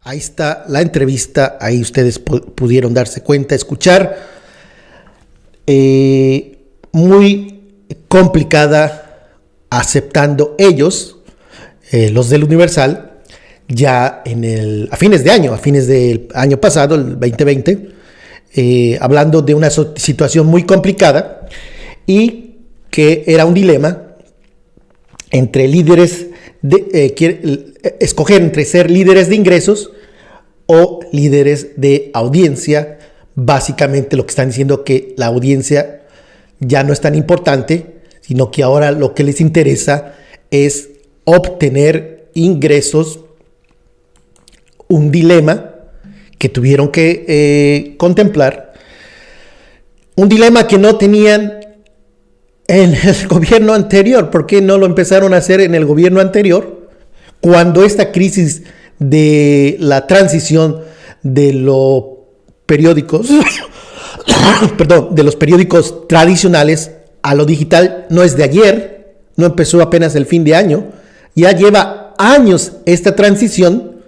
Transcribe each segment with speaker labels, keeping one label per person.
Speaker 1: Ahí está la entrevista, ahí ustedes pudieron darse cuenta, escuchar. Muy complicada, aceptando ellos, los del Universal, ya a fines del año pasado, el 2020, hablando de una situación muy complicada y que era un dilema entre líderes, escoger entre ser líderes de ingresos o líderes de audiencia. Básicamente lo que están diciendo que la audiencia ya no es tan importante, sino que ahora lo que les interesa es obtener ingresos. Un dilema que tuvieron que contemplar, un dilema que no tenían en el gobierno anterior. ¿Por qué no lo empezaron a hacer en el gobierno anterior? Cuando esta crisis de la transición de los periódicos, perdón, de los periódicos tradicionales a lo digital no es de ayer, no empezó apenas el fin de año, ya lleva años esta transición.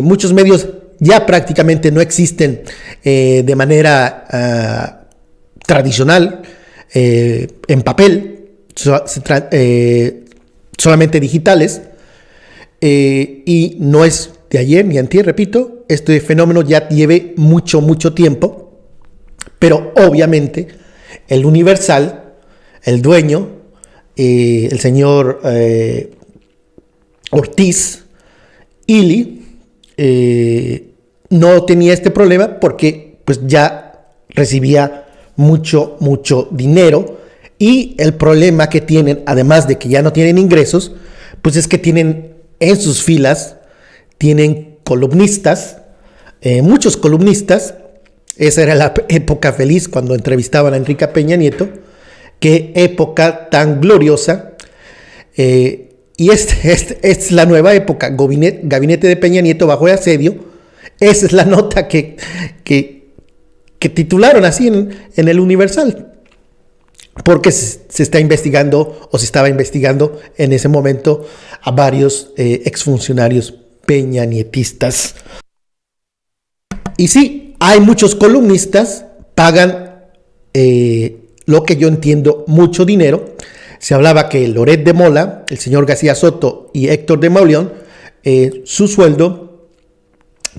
Speaker 1: Muchos medios ya prácticamente no existen de manera tradicional, en papel, solamente digitales, y no es de ayer ni antier, repito, este fenómeno ya lleve mucho tiempo, pero obviamente el Universal, el dueño, el señor Ortiz Ili, no tenía este problema porque pues ya recibía mucho dinero, y el problema que tienen, además de que ya no tienen ingresos, pues es que tienen en sus filas, tienen columnistas, muchos columnistas. Esa era la época feliz cuando entrevistaban a Enrique Peña Nieto. Qué época tan gloriosa. Y esta es la nueva época, gabinete de Peña Nieto bajo asedio. Esa es la nota que titularon así en el Universal, porque se está investigando, o se estaba investigando en ese momento, a varios exfuncionarios peñanietistas. Y sí, hay muchos columnistas, pagan lo que yo entiendo, mucho dinero. Se hablaba que Loret de Mola, el señor García Soto y Héctor de Mauleón, su sueldo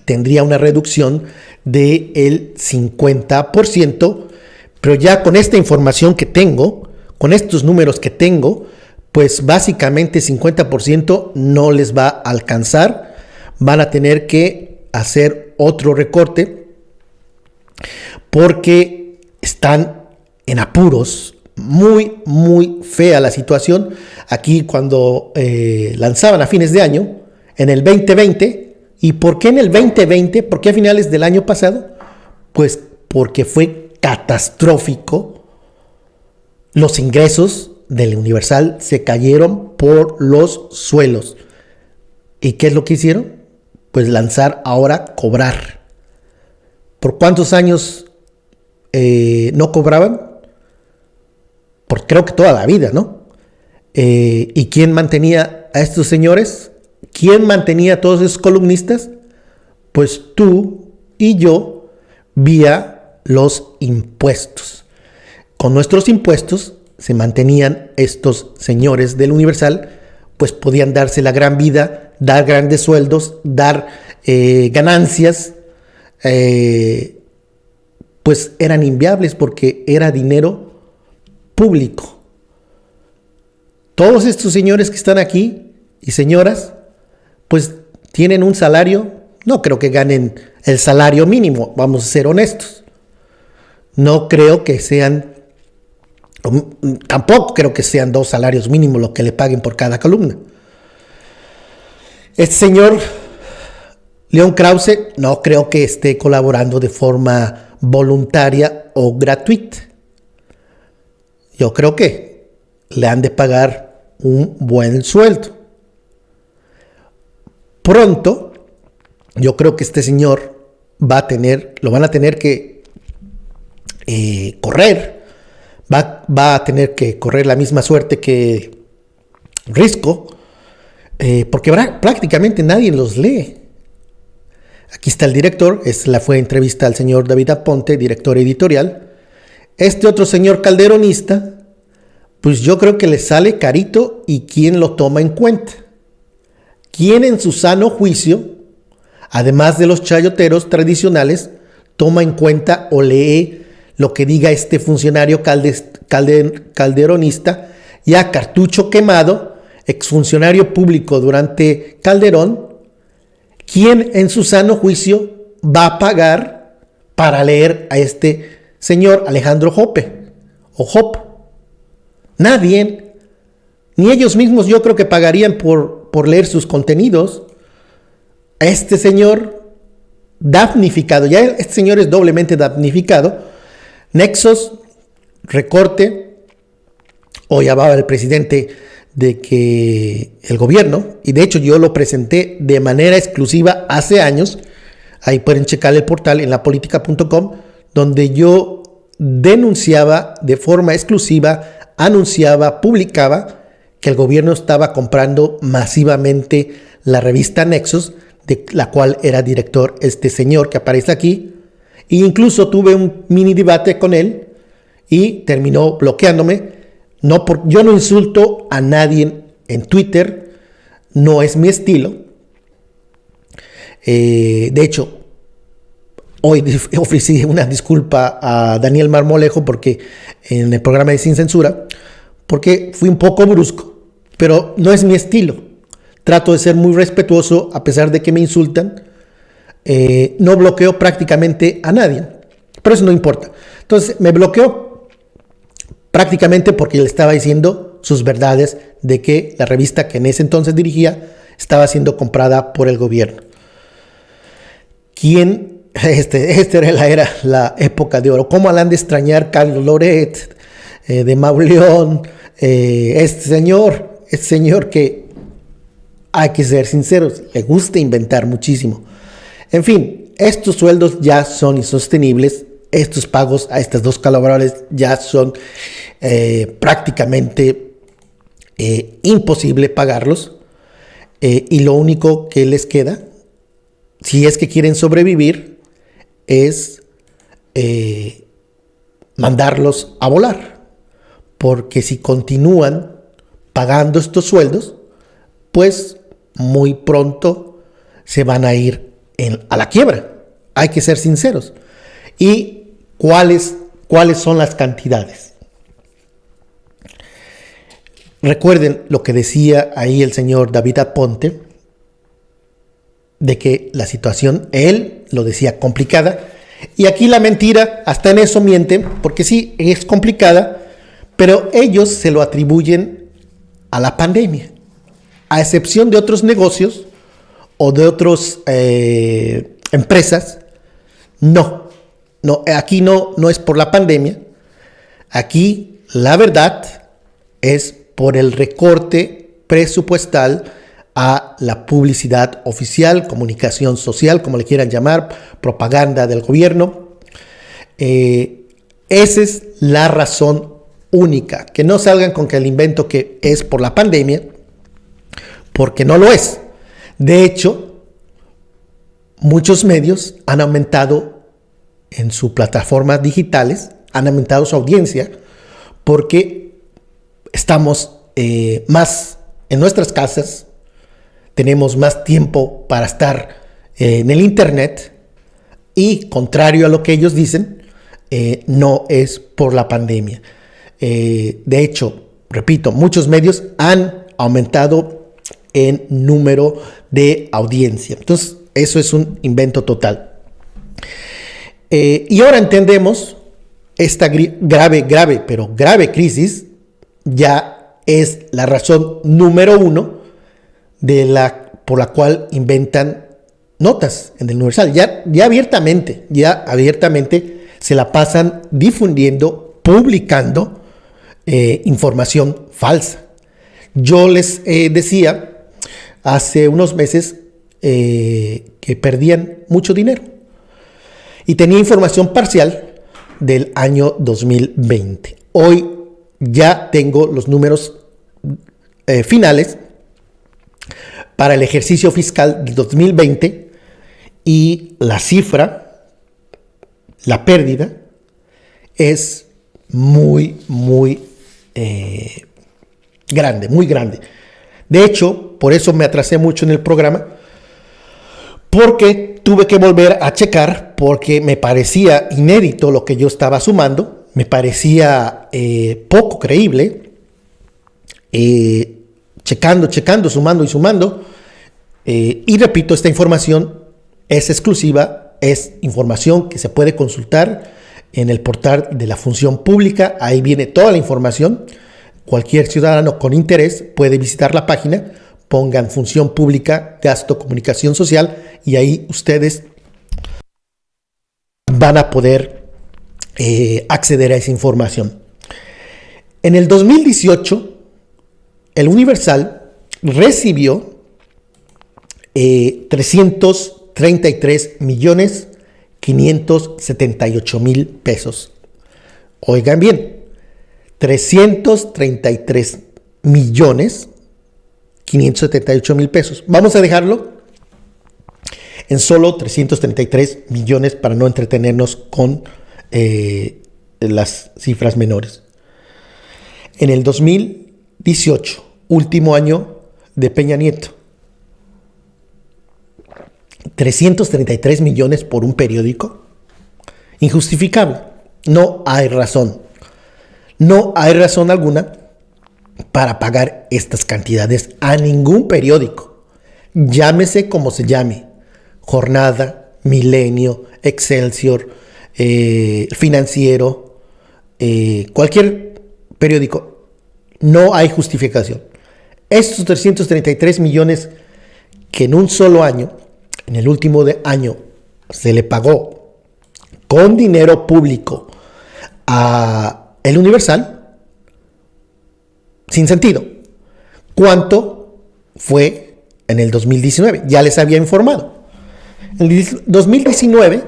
Speaker 1: tendría una reducción del 50%, pero ya con esta información que tengo, con estos números que tengo, pues básicamente 50% no les va a alcanzar. Van a tener que hacer otro recorte porque están en apuros. Muy fea la situación. Aquí cuando lanzaban a fines de año, en el 2020, ¿y por qué en el 2020? ¿Por qué a finales del año pasado? Pues porque fue catastrófico. Los ingresos del Universal se cayeron por los suelos. ¿Y qué es lo que hicieron? Pues lanzar ahora cobrar. ¿Por cuántos años no cobraban? Por creo que toda la vida, ¿no? ¿Y quién mantenía a estos señores? ¿Quién mantenía a todos esos columnistas? Pues tú y yo, vía los impuestos. Con nuestros impuestos se mantenían estos señores del Universal, pues podían darse la gran vida, dar grandes sueldos, dar ganancias, pues eran inviables porque era dinero público. Todos estos señores que están aquí y señoras, pues tienen un salario. No creo que ganen el salario mínimo, vamos a ser honestos. No creo que sean, tampoco creo que sean 2 salarios mínimos lo que le paguen por cada columna. Este señor León Krause no creo que esté colaborando de forma voluntaria o gratuita. Yo creo que le han de pagar un buen sueldo. Pronto, yo creo que este señor lo van a tener que correr. Va a tener que correr la misma suerte que Risco, porque prácticamente nadie los lee. Aquí está el director, fue entrevista al señor David Aponte, director editorial. Este otro señor calderonista, pues yo creo que le sale carito y quién lo toma en cuenta. ¿Quién en su sano juicio, además de los chayoteros tradicionales, toma en cuenta o lee lo que diga este funcionario calderonista, ya cartucho quemado, exfuncionario público durante Calderón? ¿Quién en su sano juicio va a pagar para leer a este señor Alejandro Jope o Hop? Nadie, ni ellos mismos yo creo que pagarían por leer sus contenidos. A este señor damnificado, ya este señor es doblemente damnificado. Nexos, recorte, hoy hablaba el presidente de que el gobierno, y de hecho yo lo presenté de manera exclusiva hace años, ahí pueden checar el portal en lapolitica.com, donde yo denunciaba de forma exclusiva, anunciaba, publicaba que el gobierno estaba comprando masivamente la revista Nexos, de la cual era director este señor que aparece aquí, e incluso tuve un mini debate con él y terminó bloqueándome. Yo no insulto a nadie en Twitter, no es mi estilo. De hecho, hoy ofrecí una disculpa a Daniel Marmolejo porque en el programa de Sin Censura, porque fui un poco brusco, pero no es mi estilo. Trato de ser muy respetuoso a pesar de que me insultan. No bloqueo prácticamente a nadie, pero eso no importa. Entonces me bloqueó prácticamente porque le estaba diciendo sus verdades de que la revista que en ese entonces dirigía estaba siendo comprada por el gobierno. Era la época de oro. ¿Cómo han de extrañar Carlos Loret, de Mauleón, este señor que, hay que ser sinceros, le gusta inventar muchísimo? En fin, estos sueldos ya son insostenibles. Estos pagos a estos dos colaboradores ya son prácticamente imposible pagarlos, y lo único que les queda, si es que quieren sobrevivir, es mandarlos a volar, porque si continúan pagando estos sueldos, pues muy pronto se van a ir a la quiebra. Hay que ser sinceros. ¿Y cuáles son las cantidades? Recuerden lo que decía ahí el señor David Aponte, de que la situación, él lo decía, complicada, y aquí la mentira, hasta en eso mienten, porque sí, es complicada, pero ellos se lo atribuyen a la pandemia, a excepción de otros negocios o de otras empresas. No, aquí no es por la pandemia. Aquí la verdad es por el recorte presupuestal a la publicidad oficial, comunicación social, como le quieran llamar, propaganda del gobierno. Esa es la razón única. Que no salgan con que el invento que es por la pandemia, porque no lo es. De hecho, muchos medios han aumentado en sus plataformas digitales, han aumentado su audiencia, porque estamos más en nuestras casas, tenemos más tiempo para estar en el internet, y contrario a lo que ellos dicen, no es por la pandemia. De hecho, repito, muchos medios han aumentado en número de audiencia. Entonces, eso es un invento total. Y ahora entendemos esta grave crisis. Ya es la razón número uno por la cual inventan notas en el Universal. Ya abiertamente se la pasan difundiendo, publicando información falsa. Yo les decía hace unos meses que perdían mucho dinero y tenía información parcial del año 2020. Hoy ya tengo los números finales para el ejercicio fiscal del 2020, y la cifra, la pérdida, es muy, muy grande, muy grande. De hecho, por eso me atrasé mucho en el programa, porque tuve que volver a checar, porque me parecía inédito lo que yo estaba sumando, me parecía poco creíble, checando, sumando y sumando. Y repito, esta información es exclusiva, es información que se puede consultar en el portal de la Función Pública. Ahí viene toda la información. Cualquier ciudadano con interés puede visitar la página, pongan Función Pública, Gasto, Comunicación Social, y ahí ustedes van a poder acceder a esa información. En el 2018, el Universal recibió 333.578.000 pesos. Oigan bien, 333.578.000 pesos. Vamos a dejarlo en solo 333 millones para no entretenernos con las cifras menores. En el 2018, último año de Peña Nieto, 333 millones por un periódico, injustificable. No hay razón. No hay razón alguna para pagar estas cantidades a ningún periódico. Llámese como se llame. Jornada, Milenio, Excelsior, Financiero, cualquier periódico. No hay justificación. Estos 333 millones que en un solo año, en el último año, se le pagó con dinero público a El Universal, sin sentido. ¿Cuánto fue en el 2019? Ya les había informado. En el 2019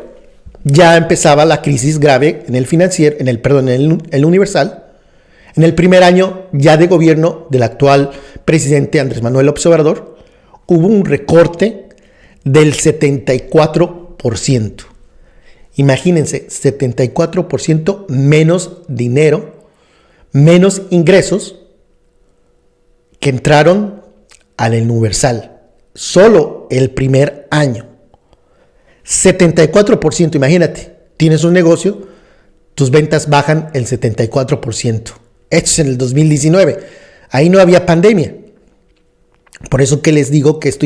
Speaker 1: ya empezaba la crisis grave en el financiero, en el Universal. En el primer año ya de gobierno del actual presidente Andrés Manuel López Obrador, hubo un recorte del 74%. Imagínense, 74% menos dinero, menos ingresos que entraron al Universal. Solo el primer año. 74%, imagínate, tienes un negocio, tus ventas bajan el 74%. Esto es en el 2019. Ahí no había pandemia. Por eso que les digo que esto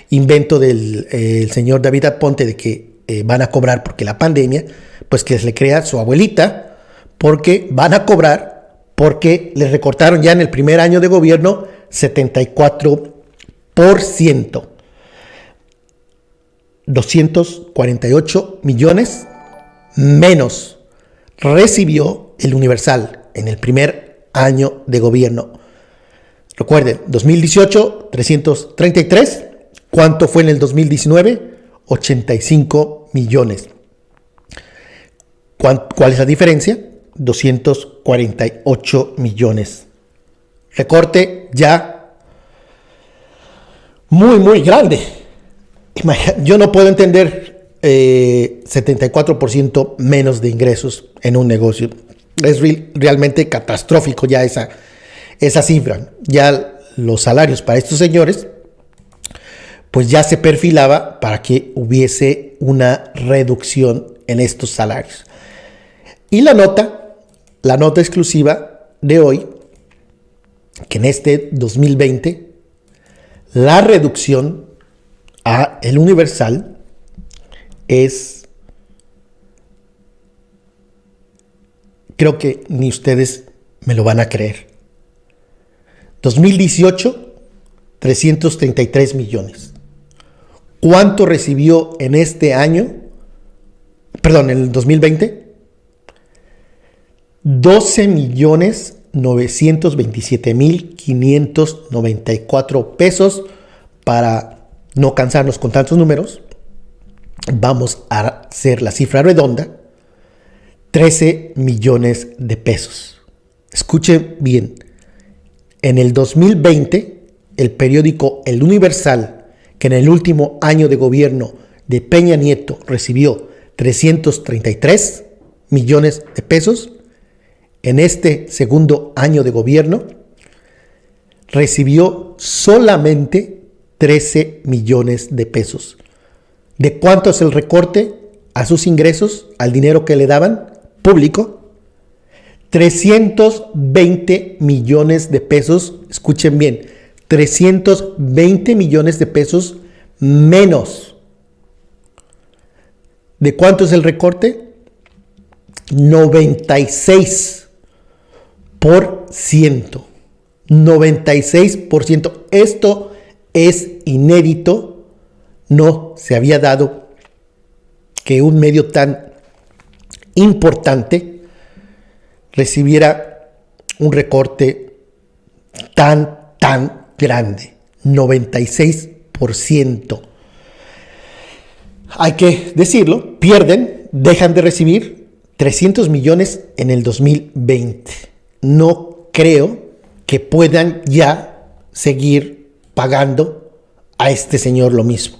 Speaker 1: invento del el señor David Aponte de que van a cobrar porque la pandemia, pues que le crea a su abuelita, porque van a cobrar porque les recortaron ya en el primer año de gobierno 74%. 248 millones menos recibió el Universal en el primer año de gobierno. Recuerden, 2018, 333. ¿Cuánto fue en el 2019? 85 millones. ¿Cuál es la diferencia? 248 millones. Recorte ya muy, muy grande. Yo no puedo entender 74% menos de ingresos en un negocio. Es realmente catastrófico ya esa cifra. Ya los salarios para estos señores, pues ya se perfilaba para que hubiese una reducción en estos salarios. Y la nota exclusiva de hoy, que en este 2020, la reducción a El Universal es, creo que ni ustedes me lo van a creer. 2018, 333 millones. ¿Cuánto recibió en este año? Perdón, en el 2020. 12.927.594 pesos. Para no cansarnos con tantos números, vamos a hacer la cifra redonda. 13 millones de pesos. Escuchen bien. En el 2020, el periódico El Universal, que en el último año de gobierno de Peña Nieto recibió 333 millones de pesos, en este segundo año de gobierno recibió solamente 13 millones de pesos. ¿De cuánto es el recorte a sus ingresos, al dinero que le daban público? 320 millones de pesos, escuchen bien, 320 millones de pesos menos. ¿De cuánto es el recorte? 96%. 96%. Esto es inédito. No se había dado que un medio tan importante recibiera un recorte tan grande. 96%. Hay que decirlo, dejan de recibir 300 millones en el 2020. No creo que puedan ya seguir pagando a este señor lo mismo.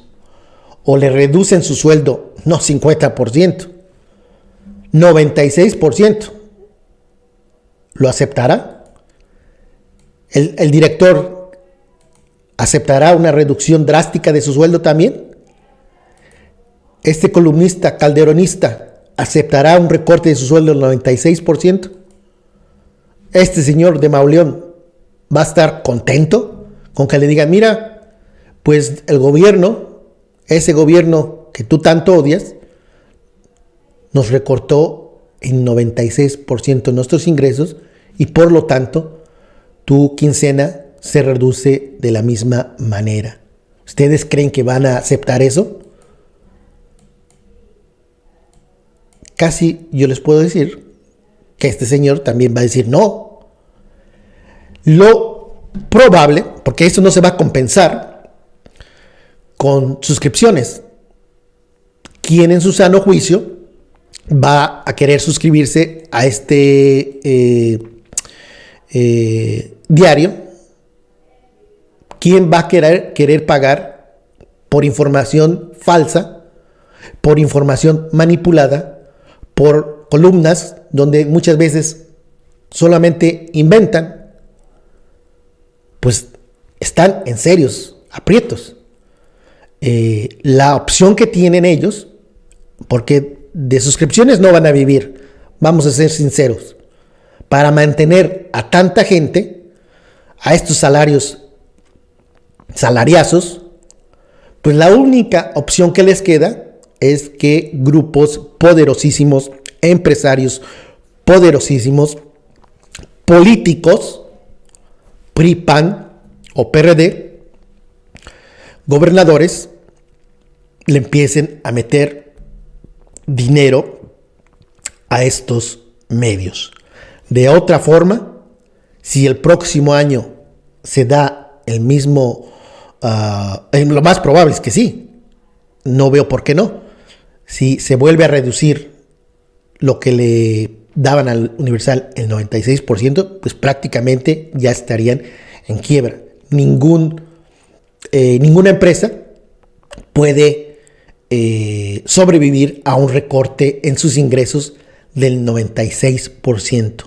Speaker 1: O le reducen su sueldo, no 50%, 96%. ¿Lo aceptará? ¿El director aceptará una reducción drástica de su sueldo también? ¿Este columnista calderonista aceptará un recorte de su sueldo del 96%? ¿Este señor de Mauleón va a estar contento con que le digan, mira, pues el gobierno, ese gobierno que tú tanto odias, nos recortó en 96% nuestros ingresos y por lo tanto tu quincena se reduce de la misma manera? ¿Ustedes creen que van a aceptar eso? Casi yo les puedo decir que este señor también va a decir no. Lo probable, porque eso no se va a compensar con suscripciones. ¿Quién en su sano juicio va a querer suscribirse a este diario? ¿Quién va a querer pagar por información falsa, por información manipulada, por columnas donde muchas veces solamente inventan? Pues están en serios aprietos. La opción que tienen ellos, porque de suscripciones no van a vivir, vamos a ser sinceros, para mantener a tanta gente, a estos salariazos, pues la única opción que les queda es que grupos poderosísimos, empresarios poderosísimos, políticos, PRI, PAN o PRD, gobernadores, le empiecen a meter dinero a estos medios. De otra forma, si el próximo año se da el mismo, lo más probable es que sí, no veo por qué no. Si se vuelve a reducir lo que le daban al Universal, el 96%, pues prácticamente ya estarían en quiebra. Ninguna empresa puede sobrevivir a un recorte en sus ingresos del 96%.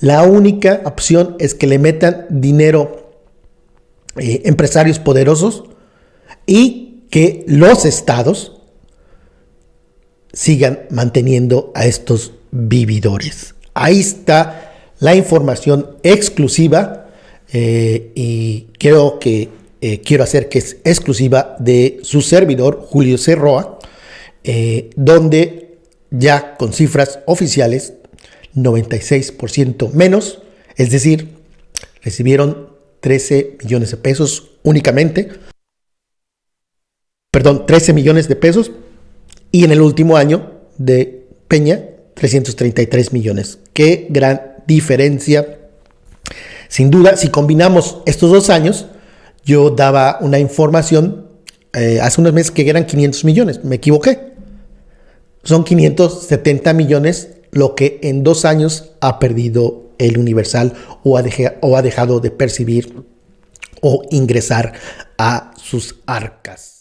Speaker 1: La única opción es que le metan dinero empresarios poderosos y que los estados sigan manteniendo a estos vividores. Ahí está la información exclusiva y quiero hacer que es exclusiva de su servidor Julio C. Roa, donde ya con cifras oficiales 96% menos, es decir, recibieron 13 millones de pesos únicamente, 13 millones de pesos, y en el último año de Peña 333 millones. Qué gran diferencia. Sin duda, si combinamos estos 2 años, yo daba una información hace unos meses que eran 500 millones, me equivoqué. Son 570 millones lo que en 2 años ha perdido el Universal o ha dejado de percibir o ingresar a sus arcas.